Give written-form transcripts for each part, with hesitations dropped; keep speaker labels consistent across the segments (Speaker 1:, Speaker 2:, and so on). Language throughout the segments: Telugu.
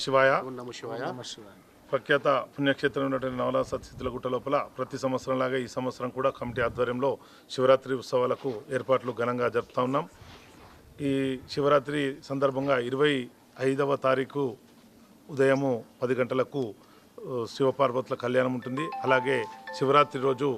Speaker 1: శివాయ.
Speaker 2: ఓం నమః శివాయ.
Speaker 1: ప్రఖ్యాత పుణ్యక్షేత్రం ఉన్నటువంటి నవలా సత్సిద్ధులగుట్ట లోపల ప్రతి సంవత్సరంలాగా ఈ సంవత్సరం కూడా కమిటీ ఆధ్వర్యంలో శివరాత్రి ఉత్సవాలకు ఏర్పాట్లు ఘనంగా జరుపుతా ఉన్నాం. ఈ శివరాత్రి సందర్భంగా 25వ తారీఖు ఉదయము 10 గంటలకు శివపార్వతుల కళ్యాణం ఉంటుంది. అలాగే శివరాత్రి రోజు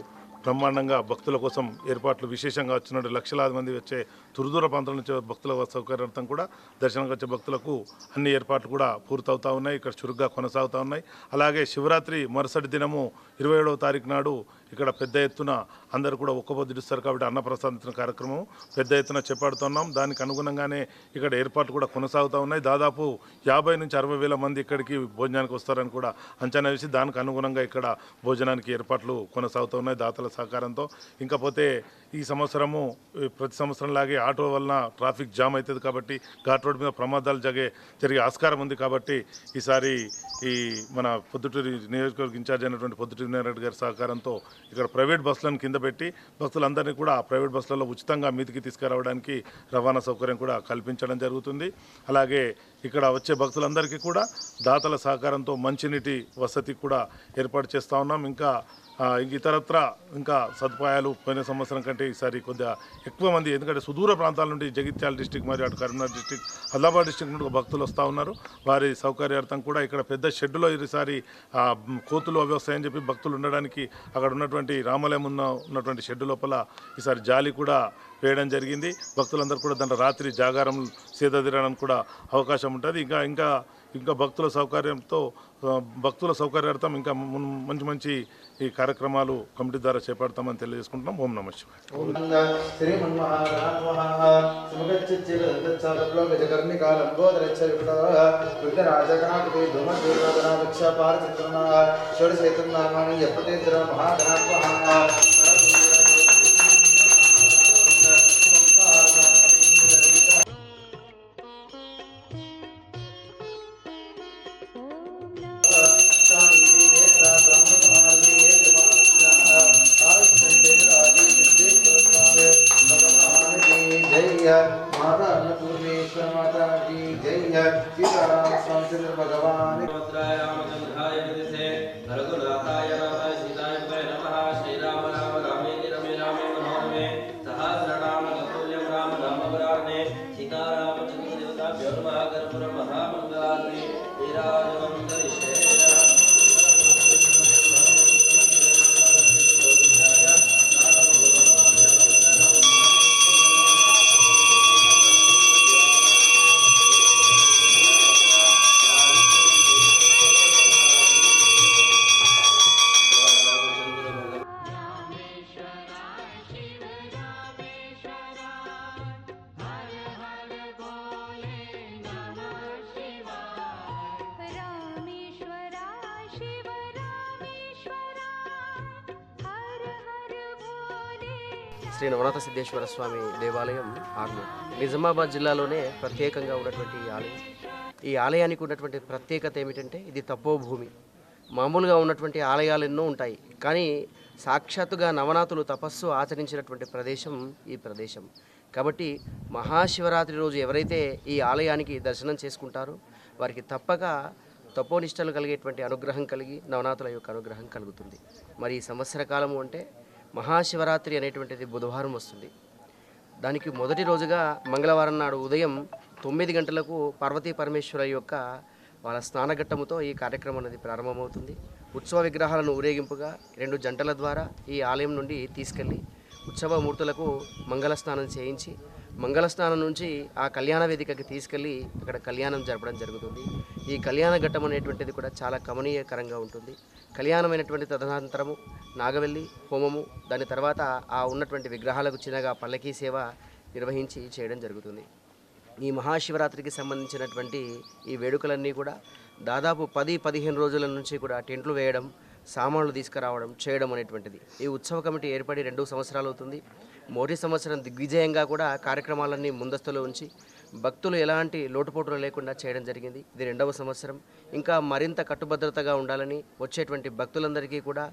Speaker 1: బ్రహ్మాండంగా భక్తుల కోసం ఏర్పాట్లు విశేషంగా వచ్చినట్టు లక్షలాది మంది వచ్చే తురుదూర ప్రాంతాల నుంచి భక్తుల సౌకర్యార్థం కూడా దర్శనంకి వచ్చే భక్తులకు అన్ని ఏర్పాట్లు కూడా పూర్తవుతూ ఉన్నాయి. ఇక్కడ చురుగ్గా కొనసాగుతూ ఉన్నాయి. అలాగే శివరాత్రి మరుసటి దినము 27వ తారీఖు నాడు ఇక్కడ పెద్ద ఎత్తున అందరూ కూడా ఒక్క పొద్దుడిస్తారు కాబట్టి అన్నప్రసాదించిన కార్యక్రమం పెద్ద ఎత్తున చేపడుతున్నాం. దానికి అనుగుణంగానే ఇక్కడ ఏర్పాట్లు కూడా కొనసాగుతూ ఉన్నాయి. దాదాపు 50 నుంచి 60 వేల మంది ఇక్కడికి భోజనానికి వస్తారని కూడా అంచనా వేసి దానికి అనుగుణంగా ఇక్కడ భోజనానికి ఏర్పాట్లు కొనసాగుతూ ఉన్నాయి దాతల సహకారంతో. ఇంకపోతే ఈ సంవత్సరము ప్రతి సంవత్సరం లాగే ఆటో వలన ట్రాఫిక్ జామ్ అవుతుంది కాబట్టి ఘాట్ రోడ్ మీద ప్రమాదాలు జరిగే ఆస్కారం ఉంది కాబట్టి ఈసారి ఈ మన పొద్దుటూరి నియోజకవర్గ ఇన్ఛార్జ్ అయినటువంటి పొద్దుటూరి నారాయణ గారి సహకారంతో ఇక్కడ ప్రైవేట్ బస్సులను కింద పెట్టి భక్తులందరినీ కూడా ప్రైవేట్ బస్సులలో ఉచితంగా మీదికి తీసుకురావడానికి రవాణా సౌకర్యం కూడా కల్పించడం జరుగుతుంది. అలాగే ఇక్కడ వచ్చే భక్తులందరికీ కూడా దాతల సహకారంతో మంచినీటి వసతి కూడా ఏర్పాటు చేస్తూ ఉన్నాం. ఇంకా ఇతరత్ర ఇంకా సదుపాయాలు పోయిన సంవత్సరం కంటే ఈసారి కొద్దిగా ఎక్కువ మంది, ఎందుకంటే సుదూర ప్రాంతాల నుండి జగిత్యాల డిస్టిక్ మరియు అటు కరీంనగర్ డిస్టిక్, ఆదిలాబాద్ డిస్టిక్ నుండి భక్తులు వస్తూ ఉన్నారు. వారి సౌకర్యార్థం కూడా ఇక్కడ పెద్ద షెడ్డులో ఈసారి కోతులు అవి వస్తాయని చెప్పి భక్తులు ఉండడానికి అక్కడ ఉన్నటువంటి రామాలయం ఉన్నటువంటి షెడ్డు లోపల ఈసారి జాలి కూడా వేయడం జరిగింది. భక్తులందరూ కూడా దాంట్లో రాత్రి జాగారం సేదతీరడానికి కూడా అవకాశం ఉంటుంది. ఇంకా భక్తుల సౌకర్యార్థం ఇంకా మంచి ఈ కార్యక్రమాలు కమిటీ ద్వారా చేపడతామని తెలియజేసుకుంటున్నాం. ఓం నమః శివాయ.
Speaker 3: माता अन्नपूर्णेश्वर माता की जय। सीताराम स्वामीचंद्र भगवान रघुनाथाय नाथाय सीताय नमः। श्री राम राम रामेति रमे रामे मनोरमे सहस्रनाम तत्तुल्यं राम नाम वराणे। सीताराम चंद्र देवताभ्यो नमः। कर्पूर महामंगलाग्नि नीराजनं दर्शय।
Speaker 2: శ్రీ నవనాథ సిద్ధేశ్వర స్వామి దేవాలయం ఆర్మూర్ నిజామాబాద్ జిల్లాలోనే ప్రత్యేకంగా ఉన్నటువంటి ఈ ఆలయం. ఈ ఆలయానికి ఉన్నటువంటి ప్రత్యేకత ఏమిటంటే ఇది తపోభూమి. మామూలుగా ఉన్నటువంటి ఆలయాలు ఎన్నో ఉంటాయి, కానీ సాక్షాత్తుగా నవనాథులు తపస్సు ఆచరించినటువంటి ప్రదేశం ఈ ప్రదేశం. కాబట్టి మహాశివరాత్రి రోజు ఎవరైతే ఈ ఆలయానికి దర్శనం చేసుకుంటారో వారికి తప్పక తపోనిష్టలు కలిగేటువంటి అనుగ్రహం కలిగి నవనాథుల యొక్క అనుగ్రహం కలుగుతుంది. మరి ఈ సంవత్సర కాలము అంటే మహాశివరాత్రి అనేటువంటిది బుధవారం వస్తుంది. దానికి మొదటి రోజుగా మంగళవారం నాడు ఉదయం 9 గంటలకు పార్వతీ పరమేశ్వర యొక్క వాళ్ళ స్నానఘట్టముతో ఈ కార్యక్రమం అనేది ప్రారంభమవుతుంది. ఉత్సవ విగ్రహాలను ఊరేగింపుగా 2 జంటల ద్వారా ఈ ఆలయం నుండి తీసుకెళ్ళి ఉత్సవమూర్తులకు మంగళ స్నానం చేయించి మంగళ స్నానం నుంచి ఆ కళ్యాణ వేదికకి తీసుకెళ్ళి అక్కడ కళ్యాణం జరపడం జరుగుతుంది. ఈ కళ్యాణ ఘట్టం అనేటువంటిది కూడా చాలా కమనీయకరంగా ఉంటుంది. కళ్యాణమైనటువంటి తదనంతరము నాగవెల్లి హోమము, దాని తర్వాత ఆ ఉన్నటువంటి విగ్రహాలకు చిన్నగా పల్లకీ సేవ నిర్వహించి చేయడం జరుగుతుంది. ఈ మహాశివరాత్రికి సంబంధించినటువంటి ఈ వేడుకలన్నీ కూడా దాదాపు 10-15 రోజుల నుంచి కూడా టెంట్లు వేయడం, సామాన్లు తీసుకురావడం చేయడం అనేటువంటిది. ఈ ఉత్సవ కమిటీ ఏర్పడి 2 సంవత్సరాలు అవుతుంది. మొదటి సంవత్సరం దిగ్విజయంగా కూడా కార్యక్రమాలన్నీ ముందస్తులో ఉంచి భక్తులు ఎలాంటి లోటుపోటులు లేకుండా చేయడం జరిగింది. ఇది 2వ సంవత్సరం. ఇంకా మరింత కట్టుభద్రతగా ఉండాలని వచ్చేటువంటి భక్తులందరికీ కూడా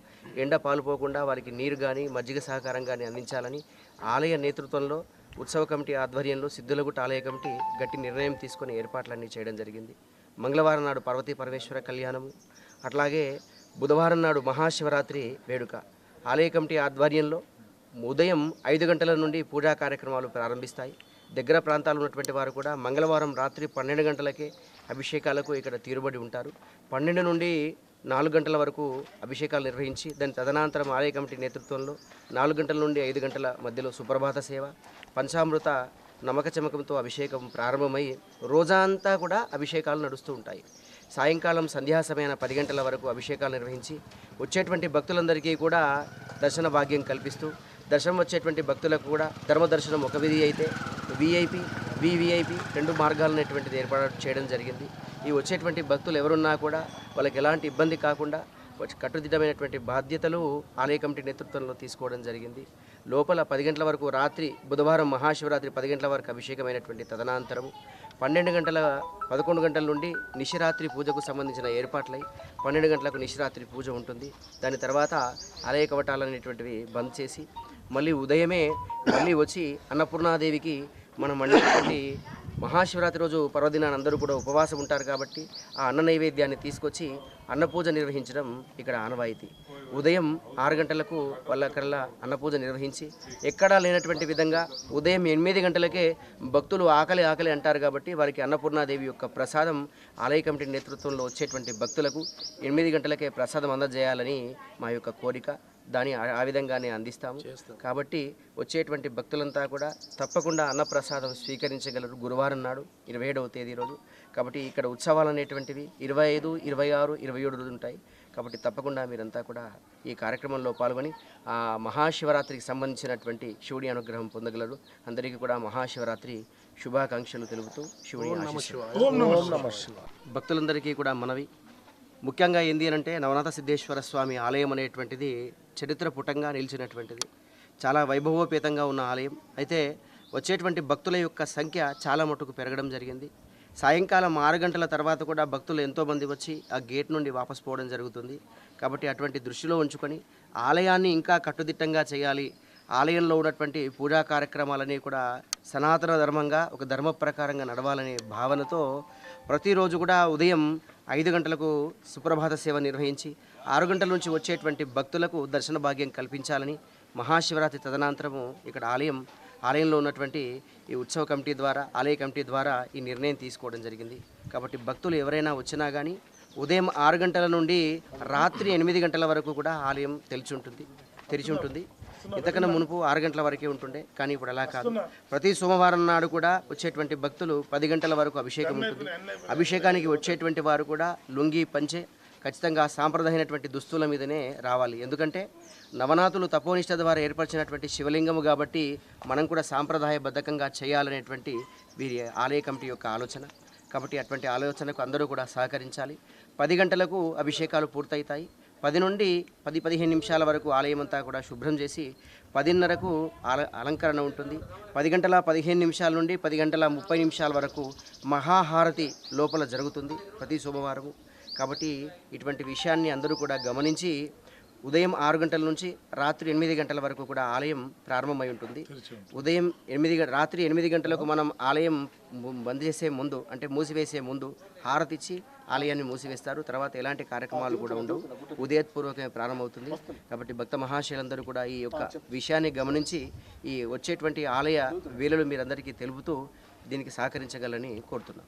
Speaker 2: ఎండ పాలుపోకుండా వారికి నీరు కానీ మజ్జిగ సహకారం కానీ అందించాలని ఆలయ నేతృత్వంలో ఉత్సవ కమిటీ ఆధ్వర్యంలో సిద్ధులగుట్ట ఆలయ కమిటీ గట్టి నిర్ణయం తీసుకొని ఏర్పాట్లన్నీ చేయడం జరిగింది. మంగళవారం నాడు పార్వతీ పరమేశ్వర కళ్యాణము, అట్లాగే బుధవారం నాడు మహాశివరాత్రి వేడుక ఆలయ కమిటీ ఆధ్వర్యంలో ఉదయం 5 గంటల నుండి పూజా కార్యక్రమాలు ప్రారంభిస్తాయి. దగ్గర ప్రాంతాలు ఉన్నటువంటి వారు కూడా మంగళవారం రాత్రి 12 గంటలకే అభిషేకాలకు ఇక్కడ తీరుబడి ఉంటారు. 12 నుండి 4 గంటల వరకు అభిషేకాలు నిర్వహించి దాని తదనంతరం ఆలయ కమిటీ నేతృత్వంలో 4 గంటల నుండి 5 గంటల మధ్యలో సుప్రభాత సేవ, పంచామృత నమక చమకంతో అభిషేకం ప్రారంభమై రోజంతా కూడా అభిషేకాలు నడుస్తూ ఉంటాయి. సాయంకాలం సంధ్యా సమయాన 10 గంటల వరకు అభిషేకాలు నిర్వహించి వచ్చేటువంటి భక్తులందరికీ కూడా దర్శన భాగ్యం కల్పిస్తూ, దర్శనం వచ్చేటువంటి భక్తులకు కూడా ధర్మదర్శనం ఒక విధి అయితే విఐపి వివిఐపి 2 మార్గాలు అనేటువంటిది ఏర్పాటు చేయడం జరిగింది. ఈ వచ్చేటువంటి భక్తులు ఎవరున్నా కూడా వాళ్ళకి ఎలాంటి ఇబ్బంది కాకుండా కట్టుదిట్టమైనటువంటి బాధ్యతలు ఆలయ కమిటీ నేతృత్వంలో తీసుకోవడం జరిగింది. లోపల 10 గంటల వరకు రాత్రి బుధవారం మహాశివరాత్రి 10 గంటల వరకు అభిషేకమైనటువంటి తదనంతరము 11 గంటల నుండి నిశిరాత్రి పూజకు సంబంధించిన ఏర్పాట్లై 12 గంటలకు నిశిరాత్రి పూజ ఉంటుంది. దాని తర్వాత ఆలయ కవటాలు అనేటువంటివి బంద్ చేసి మళ్ళీ ఉదయమే వచ్చి అన్నపూర్ణాదేవికి మనం వండినటువంటి మహాశివరాత్రి రోజు పర్వదినాన్ని అందరూ కూడా ఉపవాసం ఉంటారు కాబట్టి ఆ అన్న నైవేద్యాన్ని తీసుకొచ్చి అన్నపూజ నిర్వహించడం ఇక్కడ ఆనవాయితీ. ఉదయం 6 గంటలకు వాళ్ళకల్లా అన్నపూజ నిర్వహించి ఎక్కడా లేనటువంటి విధంగా ఉదయం 8 గంటలకే భక్తులు ఆకలి అంటారు కాబట్టి వారికి అన్నపూర్ణాదేవి యొక్క ప్రసాదం ఆలయ కమిటీ నేతృత్వంలో వచ్చేటువంటి భక్తులకు 8 గంటలకే ప్రసాదం అందజేయాలని మా యొక్క కోరిక. దాన్ని ఆ విధంగానే అందిస్తాము. కాబట్టి వచ్చేటువంటి భక్తులంతా కూడా తప్పకుండా అన్నప్రసాదం స్వీకరించగలరు. గురువారం నాడు 27వ తేదీ రోజు. కాబట్టి ఇక్కడ ఉత్సవాలు అనేటువంటివి 25, 26, 27 రోజులు ఉంటాయి. కాబట్టి తప్పకుండా మీరంతా కూడా ఈ కార్యక్రమంలో పాల్గొని ఆ మహాశివరాత్రికి సంబంధించినటువంటి శివుడి అనుగ్రహం పొందగలరు. అందరికీ కూడా మహాశివరాత్రి శుభాకాంక్షలు తెలుపుతూ శివుడి భక్తులందరికీ కూడా మనవి. ముఖ్యంగా ఏంది అంటే నవనాథ సిద్ధేశ్వర స్వామి ఆలయం అనేటువంటిది చరిత్ర పుటంగా నిలిచినటువంటిది, చాలా వైభవోపేతంగా ఉన్న ఆలయం. అయితే వచ్చేటువంటి భక్తుల యొక్క సంఖ్య చాలా మటుకు పెరగడం జరిగింది. సాయంకాలం 6 గంటల తర్వాత కూడా భక్తులు ఎంతోమంది వచ్చి ఆ గేట్ నుండి వాపసు పోవడం జరుగుతుంది. కాబట్టి అటువంటి దృష్టిలో ఉంచుకొని ఆలయాన్ని ఇంకా కట్టుదిట్టంగా చేయాలి, ఆలయంలో ఉన్నటువంటి పూజా కార్యక్రమాలన్నీ కూడా సనాతన ధర్మంగా ఒక ధర్మ ప్రకారంగా నడవాలనే భావనతో ప్రతిరోజు కూడా ఉదయం 5 గంటలకు సుప్రభాత సేవ నిర్వహించి 6 గంటల నుంచి వచ్చేటువంటి భక్తులకు దర్శన భాగ్యం కల్పించాలని మహాశివరాత్రి తదనంతరము ఇక్కడ ఆలయంలో ఉన్నటువంటి ఈ ఉత్సవ కమిటీ ద్వారా ఆలయ కమిటీ ద్వారా ఈ నిర్ణయం తీసుకోవడం జరిగింది. కాబట్టి భక్తులు ఎవరైనా వచ్చినా కానీ ఉదయం 6 గంటల నుండి రాత్రి 8 గంటల వరకు కూడా ఆలయం తెరిచి ఉంటుంది. ఇంతకన్నా మునుపు 6 గంటల వరకే ఉంటుండే, కానీ ఇప్పుడు అలా కాదు. ప్రతి సోమవారం నాడు కూడా వచ్చేటువంటి భక్తులు 10 గంటల వరకు అభిషేకం ఉంటుంది. అభిషేకానికి వచ్చేటువంటి వారు కూడా లుంగి పంచె ఖచ్చితంగా సాంప్రదాయమైనటువంటి దుస్తుల మీదనే రావాలి. ఎందుకంటే నవనాథులు తపోనిష్ట ద్వారా ఏర్పరిచినటువంటి శివలింగము కాబట్టి మనం కూడా సాంప్రదాయబద్ధకంగా చేయాలనేటువంటి వీరి ఆలయ కమిటీ యొక్క ఆలోచన. కాబట్టి అటువంటి ఆలోచనకు అందరూ కూడా సహకరించాలి. 10 గంటలకు అభిషేకాలు పూర్తవుతాయి. 10 నుండి 10-15 నిమిషాల వరకు ఆలయం అంతా కూడా శుభ్రం చేసి 10:30కు అలంకరణ ఉంటుంది. 10 గంటల 15 నిమిషాల నుండి 10 గంటల 30 నిమిషాల వరకు మహాహారతి లోపల జరుగుతుంది ప్రతి సోమవారము. కాబట్టి ఇటువంటి విషయాన్ని అందరూ కూడా గమనించి ఉదయం 6 గంటల నుంచి రాత్రి 8 గంటల వరకు కూడా ఆలయం ప్రారంభమై ఉంటుంది. రాత్రి 8 గంటలకు మనం ఆలయం బంద్ చేసే ముందు అంటే మూసివేసే ముందు హారతిచ్చి ఆలయాన్ని మూసివేస్తారు. తర్వాత ఎలాంటి కార్యక్రమాలు కూడా ఉండవు, ఉదయపూర్వకమే ప్రారంభమవుతుంది. కాబట్టి భక్త మహాశయులందరూ కూడా ఈ యొక్క విషయాన్ని గమనించి ఈ వచ్చేటువంటి ఆలయ వేళలు మీరందరికీ తెలుపుతూ దీనికి సహకరించగలని కోరుతున్నాం.